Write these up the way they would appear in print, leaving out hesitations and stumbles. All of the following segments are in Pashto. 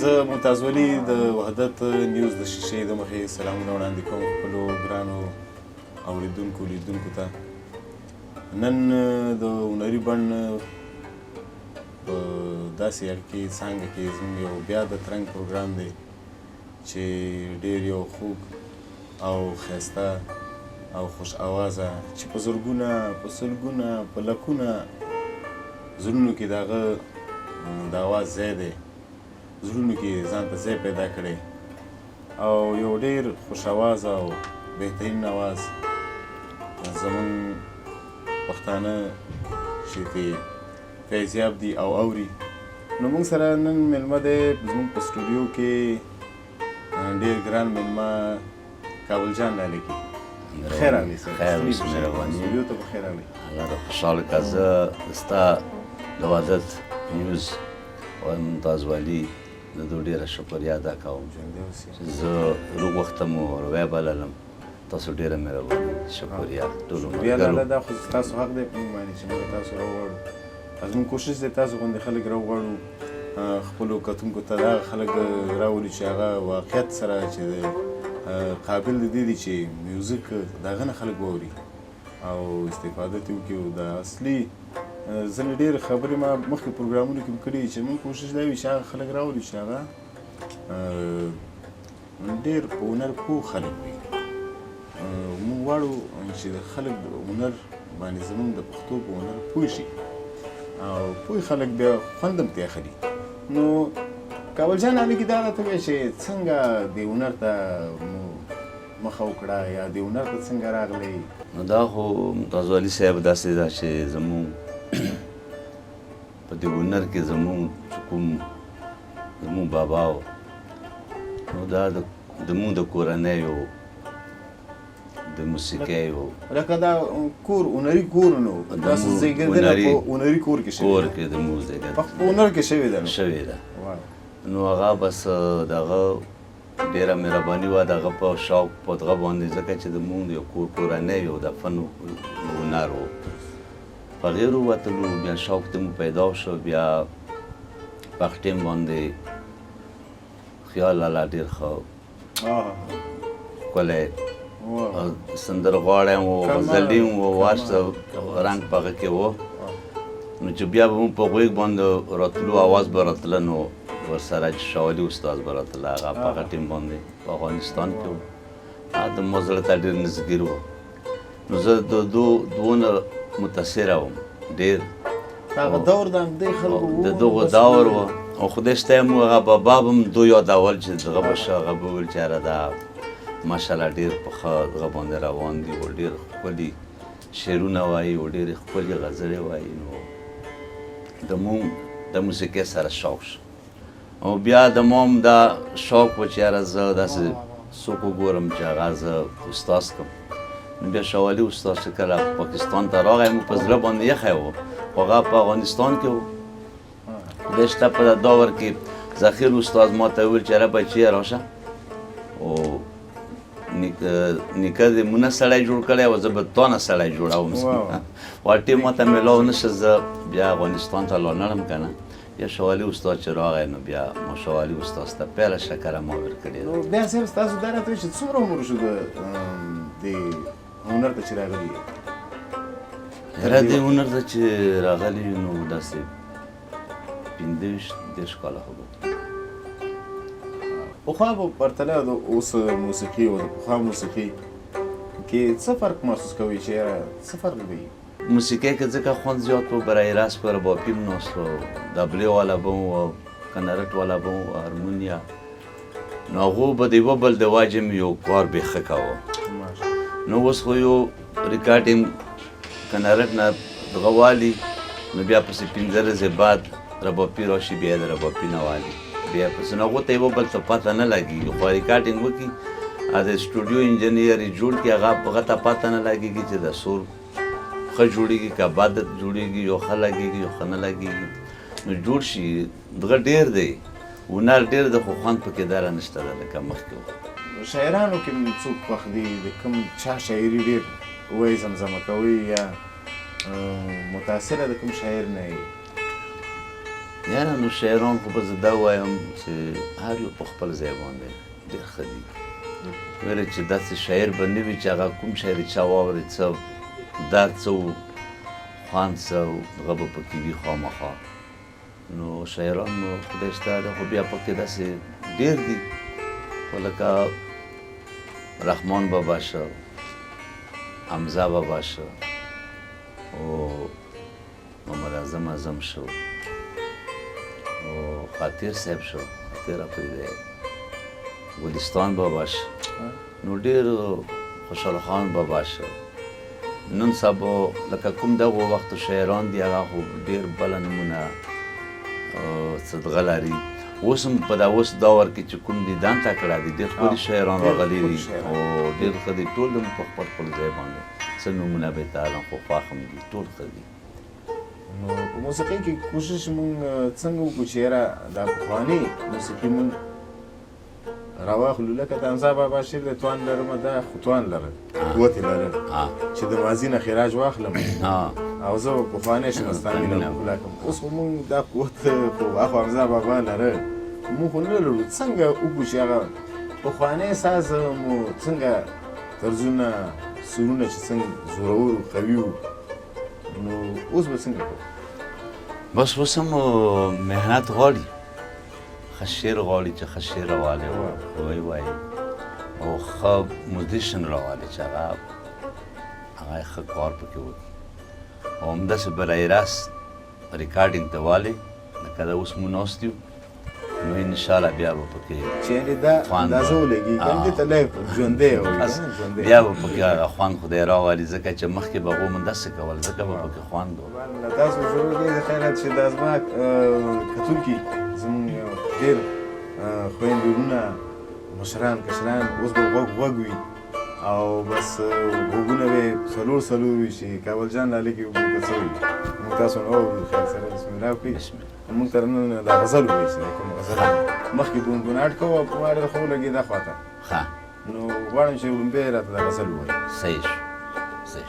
زه ممتاز ولی د وحدت نیوز د شیشې د مخې سلامونه وړاندې کوم خپلو ګرانو اوریدونکو لیدونکو ته. نن د هنري بڼ په داسې حال کې څانګه کې زموږ یو بیا د ترنګ پروګرام دی چې ډېر یو خوږ او ښایسته او خوش آوازه چې په زرګونه په سلګونه په لکونه زړونو کې د هغه د آواز ځای دی، زړونو کې ځان ته ځای پیدا کړی او یو ډېر خوش آواز او بهترین آواز زموږ پښتانه چې پرې فیضیاب دي او اوري. نو موږ سره نن میلمه دی زموږ په سټوډیو کې ډېر ګران میلمه کابل جان لالیکي. خیر راغلی سر. خیر اوسه مهرباني. سټوډیو ته په خیر راغلی. الله دې خوشحاله کړه. زه ستا د وحدت نیوز او ممتاز والي د دوی ډېره شکریا ادا کوم چې زه روغ وخته مو روی بللم. تاسو ډېره مهرباني، شکریا ټولو ملګرو. دا خو ستاسو حق دی په موږ باندې چې موږ تاسو راوغواړو. زموږ کوشش دی تاسو غوندې خلک راوغواړو، خپلو کتونکو ته دغه خلک راولي چې هغه واقعیت سره چې قابل د دې دي چې میوزیک د هغه نه خلک واوري او استفاده ترې وکړي. او د اصلي ځینې ډېرې خبرې ما مخکې پروګرامونو کې هم کړي چې موږ کوشش دا وي چې هغه خلک راولي چې هغه ډېر په هنر پوه خلک وي. موږ غواړو چې خلک د هنر باندې زموږ د پښتو په هنر پوه شي او پوه خلک بیا خوند هم ترې اخلي. نو کابل جان هلکي دا راته ووایه چې څنګه دې هنر ته مخه وکړه یا دې هنر ته څنګه راغلی؟ نو دا خو ممتاز والي صاحب داسې ده چې زموږ په دې هنر کې زموږ چې کوم زموږ بابا و نو دا زموږ د کورنیو د موسیقۍ و لکه دا کور هنري کور نو داسې زیږېدلی په هنري کور کې شوې کور کې زموږ زیږېدلی په هنر کې شوې ده شوې ده. نو هغه بس دغه ډېره مهرباني وه د هغه په شوق په دغه باندې ځکه چې زموږ یو کورنی و د فن هنر و په غیر ووتلو بیا شوق ته مو پیدا شو. بیا په هغه ټیم باندې خیال الله ډېر ښه ښکلی سندرغاړی و غزلي و واشته رنګ په هغه کې و. نو چې بیا به مو په غوږ باندې راتلو اواز به راتله نو ورسره چې شاولي استاد به راتله هغه په هغه ټیم باندې په افغانستان کې و. د ما زړه ته ډېر نزدګیر و. نو زه د دونه متاثره وم ډېر. هغه دور د همدې خلکو و د دغه دور و او خدای شته مو هغه بابا به هم دو یادول چې دغه به شه هغه به ویل چې یاره دا ماشاءالله ډېر په ښه دغه باندې روان دي او ډېر ښکلي شعرونه وایي او ډېرې ښکلې غزلې وایي. نو د مونږ د موسیقۍ سره شوق شو او بیا د ما هم دا شوق و چې یاره زه داسې څوک وګورم چې هغه زه استاز کړم. نو بیا شاولي استاد چې کله پاکستان ته راغی مو په زړه باندې یخی و خو هغه په افغانستان کې و. خدای شته په دور کې ذخیر استاد ما ته وویل چې یاره بچیه راشه او نیکه دې مونه سړی جوړ کړی او زه به تا نه سړی جوړوم. واټې ما ته میلاو نه شه زه بیا افغانستان ته لاړم که نه. بیا شاولي استاد چې راغی نو بیا ما شاولي استاد ته پیله شکره ما ورکړې ده. نو بیا صاحب ستاسو دا راته وایي چې څومره عمر وشو دې هنر ته چې راغلي یې؟ یاره دې هنر ته چې راغلي یو نو داسې 15-10 کاله خو به پخوا په پرتله د اوس موسیقي او د پخوا موسیقي کې څه فرق محسوس کوئ چې یاره څه فرق به وي؟ موسیقۍ کې ځکه خوند زیات و برای راست په ربابي هم ناست و دبلې والا به و کنرت والا به و هارمونیا. نو هغو به د یوه بل د وجې مې یو کار بیخه کوه. نو اوس خو یو ریکارډینګ کنرت نه دغه والي نو بیا پسې 15 ورځې بعد ربابي راشي بیا د ربابي نه والي بیا پسې نو هغو ته یوه بل ته پته نه لګېږي. خو ریکارډینګ وکړي د سټوډیو انجینیر یې جوړ کړي هغه ته پته نه لګېږي چې د سور ښه جوړېږي که بد جوړېږي یو ښه لګېږي یو ښه نه لګېږي. نو جوړ شي دغه ډېر دی هنر ډېر دی خو خوند پکې داره نشته ده لکه مخکې و. شاعرانو کې څوک خوښ دي؟ د کوم چا شاعري ډېر وایي زمزمه کوئ یا متاثره د کوم شاعر نه یې؟ یاره نو شاعران خو به زه دا وایم چې هر یو په خپل ځای باندې ډېر ښه دي ویلې چې داسې شاعر به نه وي چې هغه کوم شاعر چا واورېد څه درد څه و خوند څه و هغه به پکې وي خامخا نو شاعران نو خدای شته ده خو بیا پکې داسې ډېر دي خو لکه رحمان بابا شه حمزه بابا شه او محمد اعظم شو او خاطر صاحب شو خاطر اپریده ګلستان بابا شه نو ډېر خوشحال خان بابا شه نن سبا لکه کوم دغو وختو شاعران دي هغه خو ډېر بله نمونه صدقه لري اوس هم په دا اوس دور کې چې کوم دي ځان ته کړه دي ډېر ښکلي شاعران راغلي دي او ډېر ښه دي ټول هم په خپل خپل ځای باندې څه نومونه به یې تعالی خو خوښ هم دي ټول ښه دي نو په موسیقۍ کې کوشش مونږ څنګه وکړو چې یاره دا پخوانۍ موسیقي مونږ راواخلو لکه د حمزه بابا شعر دی توان لرمه دا خو توان لره قوت یې لره چې د ماضي نه خراج واخلم او زه به پخوانی شنستان مینه ښکلا کړم اوس خو مونږ دا قوت خو هغه حمزه بابا لره مونږ خو نه لرو څنګه وکړو چې هغه پخوانی ساز مو څنګه طرزونه سرونه چې څنګه زورور قوي وو نو اوس به څنګه کوو بس اوس هم محنت غواړي ښه شعر غواړي چې ښه شعر راوالی ووایي او ښه موزیشن راوالی چې هغه یې ښه کار پکې وکړي او همداسې برای راست ریکارډینګ ته والی لکه دا اوس مو ناست یو نو انشاءالله بیا به پکې چې یعنې دا اندازه ولګي دې ته لایف ژوندی بیا به پکې هغه خوند خدای راولي ځکه چې مخکې به هغو من داسې کول ځکه به پکې خوند و تاسو ضرور دی خیرات چې دا زما کتونکي زموږ ډېر خویندې وروڼه مشران کشران اوس به غوږ وي او بس غوږونه به یې څلور وي چې کابل جان لالی کې وګورو که څه وي موږ تاسو نه واورو خیر سره بسم الله وکړئ موږ ته نن دا غزل ووایي چې کوم غزل مخکې بونبوناټ کوو او په ما ډېر ښه ولګېد دا خواته ښه نو غواړم چې لومبی راته دا غزل ووایي صحیح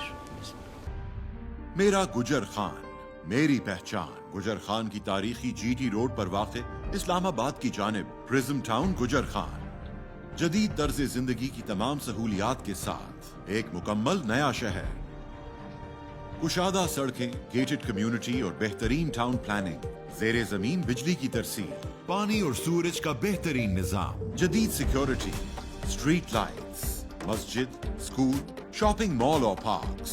شو मेरा गुजर खान मेरी पहचान गुजर खान की तारीखी जीटी रोड पर वाक़ इस्लामाबाद की जानिब प्रिज्म टाउन गुजर खान जदीद तर्ज जिंदगी की तमाम सहूलियात के साथ एक मुकम्मल नया शहर कुशादा सड़कें गेटेड कम्युनिटी और बेहतरीन टाउन प्लानिंग ज़ेरे जमीन बिजली की तरसील पानी और सूरज का बेहतरीन निजाम जदीद सिक्योरिटी स्ट्रीट लाइट्स मस्जिद स्कूल शॉपिंग मॉल और पार्क्स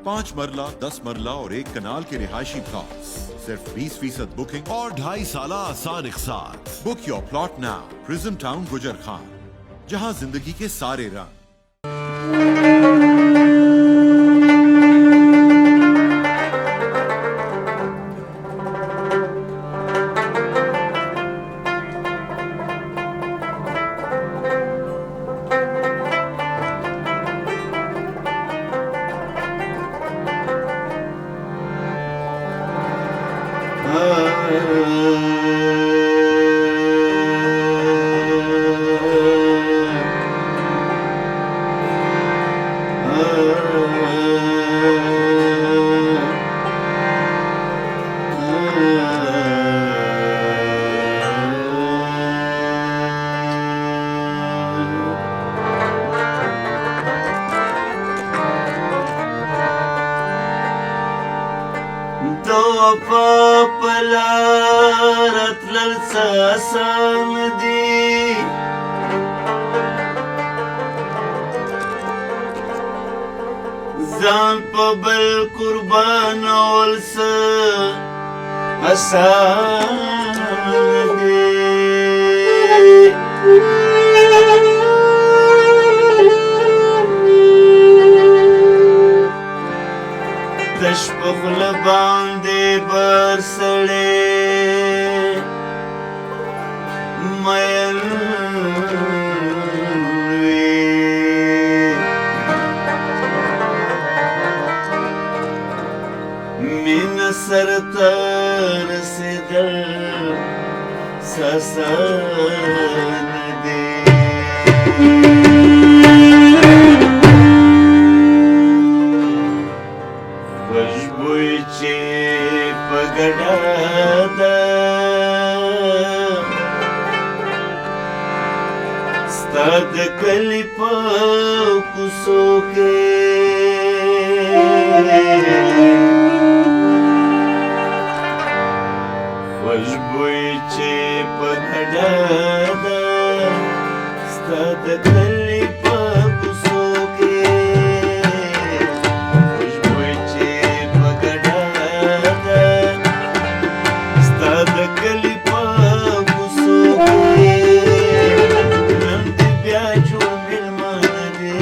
5 मरला 10 मरला और 1 कनाल के रिहायशी प्लॉट्स सिर्फ 20% बुकिंग और 2.5 साला आसान इक़सात book your plot now prism town गुजर खान जहां जिंदगी के सारे रंग ځان په بل قربانول څه آسان دی تش په خوله باندې بر سړی مین سرته رسیدل ساسان دی خوشبوی چې په ګډه ده ستا د کلي په کوڅو کې خوشبوی چې په ګډه ده ستا د کلي په کوڅو کې خوشبوی چې په ګډه ده ستا د کلي په کوڅو کې نن دې بیا جوړ مېلمانه دي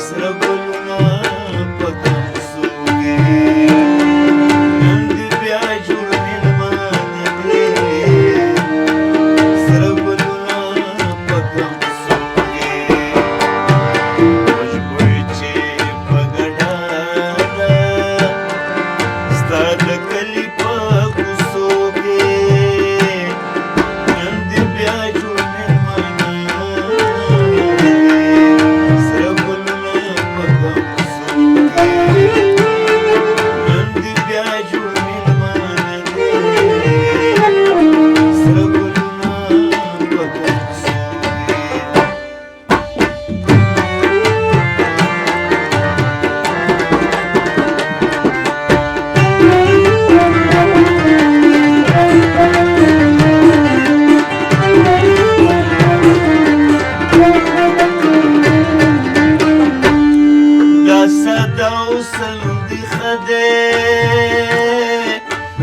سره ګلونه په کوڅو کې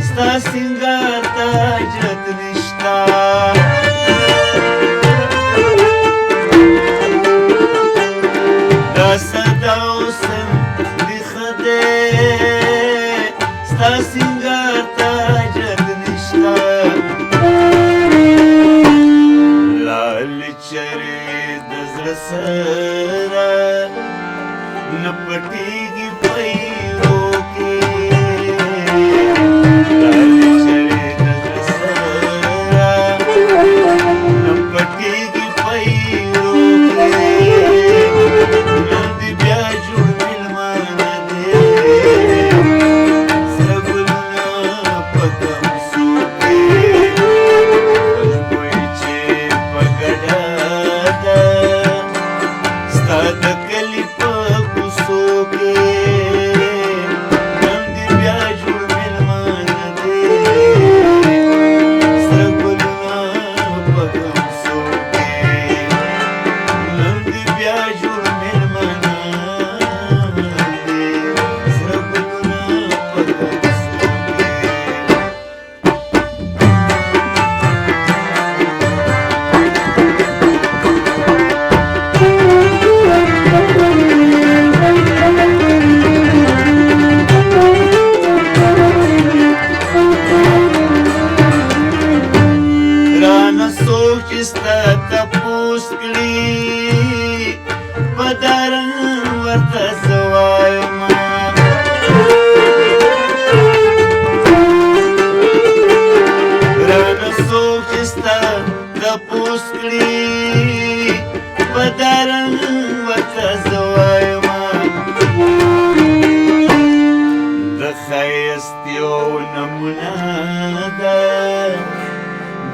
ستا سنگار تا حجرت نشتا دا صدا حسن دی خده ستا سنگار تا حجرت نشتا لال چرې د زړه سره نه پټېږي پیرو کې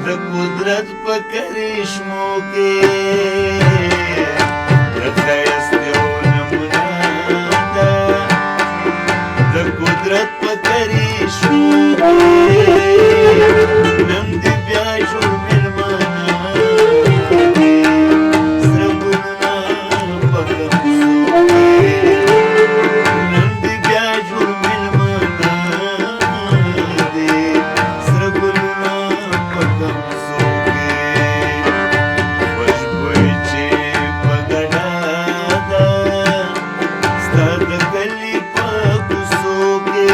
د قدرت په کرشمو کې د ښایست یو نمونه ده د قدرت په کرشمو کې نن دې بیا جوړ مېلمانه دي سره ګلونه په کوڅو کې نن دې بیا جوړ مېلمانه دي سره ګلونه په کوڅو کې خوشبوی چې په ګډه ده ستا د کلي په کوڅو کې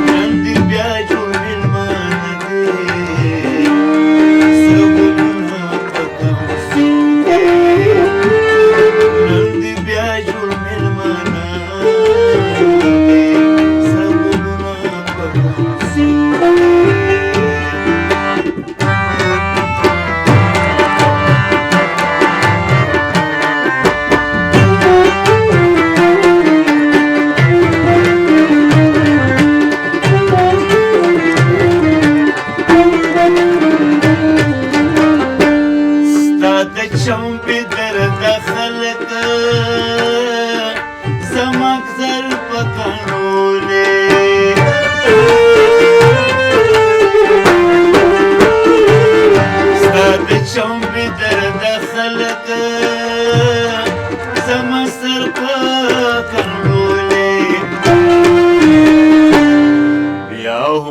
نن دې بیا جوړ مېلمانه دي سره ګلونه په کوڅو کې نن دې بیا جوړ مېلمانه دي سره ګلونه په کوڅو کې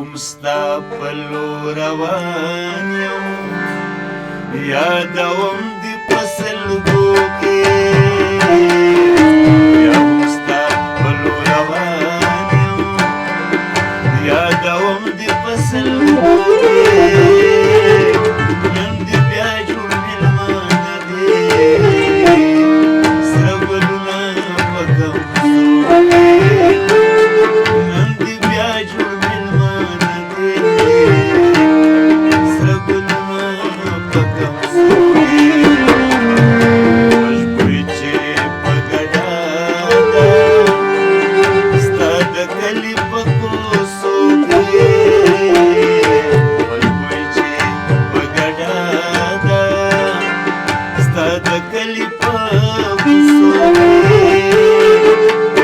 هم ستا په لور روان یم یادوم دې په سلګو کې بیا هم ستا په لور روان یم یادوم دې په سلګو کې نن دې بیا جوړ مېلمانه دی سره ګلونه په ګمسو نن دې بیا جوړ مېلمانه دی سره ګلونه په ګمسو خوشبوی چې په ګډا ده ستا د کلي په کوڅو کې خوشبوی چې په ګډا ده ستا د کلي په کوڅو کې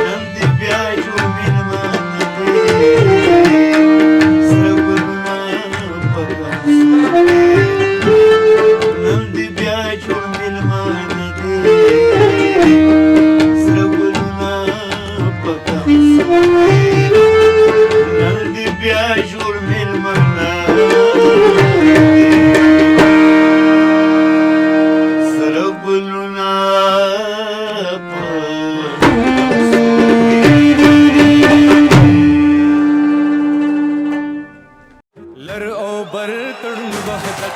نن دې بیا جوړ مېلمانه دی سره ګلونه په ګمسو کې نن دې بیا جوړ مېلمانه دی سره ګلونه په ګمسو کې نن دې بیا جوړ مېلمانه سره ګلونه په ګمسو لر او بر تړون وحدت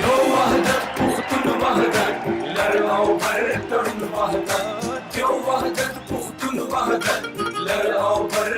یو وحدت پختون وحدت لر او بر تړون وحدت یو وحدت پختون وحدت لر او بر